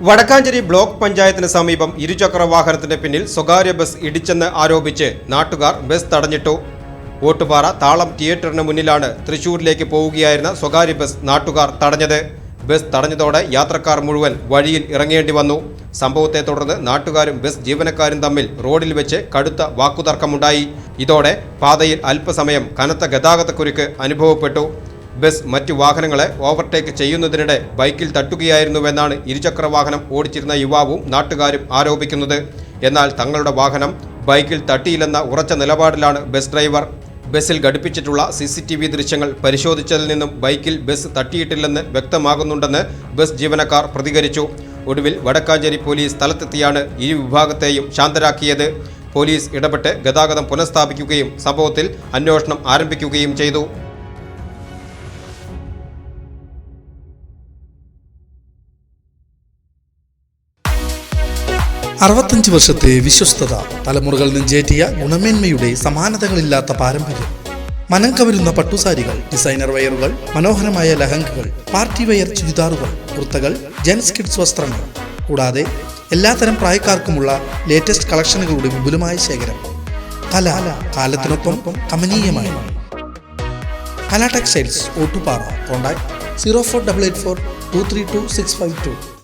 Vadakkanchery block പഞ്ചായത്തിന് സമീപം ഇരുചക്ര വാഹനത്തിന്റെ പിന്നിൽ സ്വകാര്യ ബസ് ഇടിച്ചെന്ന് ആരോപിച്ച് നാട്ടുകാർ ബസ് തടഞ്ഞിട്ടു. ഓട്ടുപാറ താളം തിയേറ്ററിന് മുന്നിലാണ് തൃശൂരിലേക്ക് പോവുകയായിരുന്ന സ്വകാര്യ ബസ് നാട്ടുകാർ തടഞ്ഞത്. ബസ് തടഞ്ഞതോടെ യാത്രക്കാർ മുഴുവൻ വഴിയിൽ ഇറങ്ങേണ്ടി വന്നു. സംഭവത്തെ തുടർന്ന് നാട്ടുകാരും ബസ് ജീവനക്കാരും തമ്മിൽ റോഡിൽ വെച്ച് കടുത്ത വാക്കുതർക്കമുണ്ടായി. ഇതോടെ പാതയിൽ അല്പസമയം കനത്ത ഗതാഗതക്കുരുക്ക് അനുഭവപ്പെട്ടു. ബസ് മറ്റു വാഹനങ്ങളെ ഓവർടേക്ക് ചെയ്യുന്നതിനിടെ ബൈക്കിൽ തട്ടുകയായിരുന്നുവെന്നാണ് ഇരുചക്ര വാഹനം ഓടിച്ചിരുന്ന യുവാവും നാട്ടുകാരും ആരോപിക്കുന്നത്. എന്നാൽ തങ്ങളുടെ വാഹനം ബൈക്കിൽ തട്ടിയില്ലെന്ന ഉറച്ച നിലപാടിലാണ് ബസ് ഡ്രൈവർ. ബസ്സിൽ ഘടിപ്പിച്ചിട്ടുള്ള CCTV ദൃശ്യങ്ങൾ പരിശോധിച്ചതിൽ നിന്നും ബൈക്കിൽ ബസ് തട്ടിയിട്ടില്ലെന്ന് വ്യക്തമാകുന്നുണ്ടെന്ന് ബസ് ജീവനക്കാർ പ്രതികരിച്ചു. ഒടുവിൽ വടക്കാഞ്ചേരി പോലീസ് സ്ഥലത്തെത്തിയാണ് ഇരു വിഭാഗത്തെയും ശാന്തരാക്കിയത്. പോലീസ് ഇടപെട്ട് ഗതാഗതം പുനഃസ്ഥാപിക്കുകയും സംഭവത്തിൽ അന്വേഷണം ആരംഭിക്കുകയും ചെയ്തു. 65 വർഷത്തെ വിശ്വസ്തത, തലമുറകൾ നെഞ്ചേറ്റിയ ഗുണമേന്മയുടെ സമാനതകളില്ലാത്ത പാരമ്പര്യം. മനം കവരുന്ന പട്ടുസാരികൾ, ഡിസൈനർ വെയറുകൾ, മനോഹരമായ ലഹങ്കകൾ, പാർട്ടി വെയർ ചുരിദാറുകൾ, കുർത്തകൾ, ജെൻസ് കിഡ്സ് വസ്ത്രങ്ങൾ, കൂടാതെ എല്ലാത്തരം പ്രായക്കാർക്കുമുള്ള ലേറ്റസ്റ്റ് കളക്ഷനുകളുടെ വിപുലമായ ശേഖരം. കാലത്തിനൊപ്പം കമനീയമായി. കല ടെക്സ്റ്റൈൽസ്, ഓട്ടുപാറ. കോൺടാക്ട് 04884 232 652.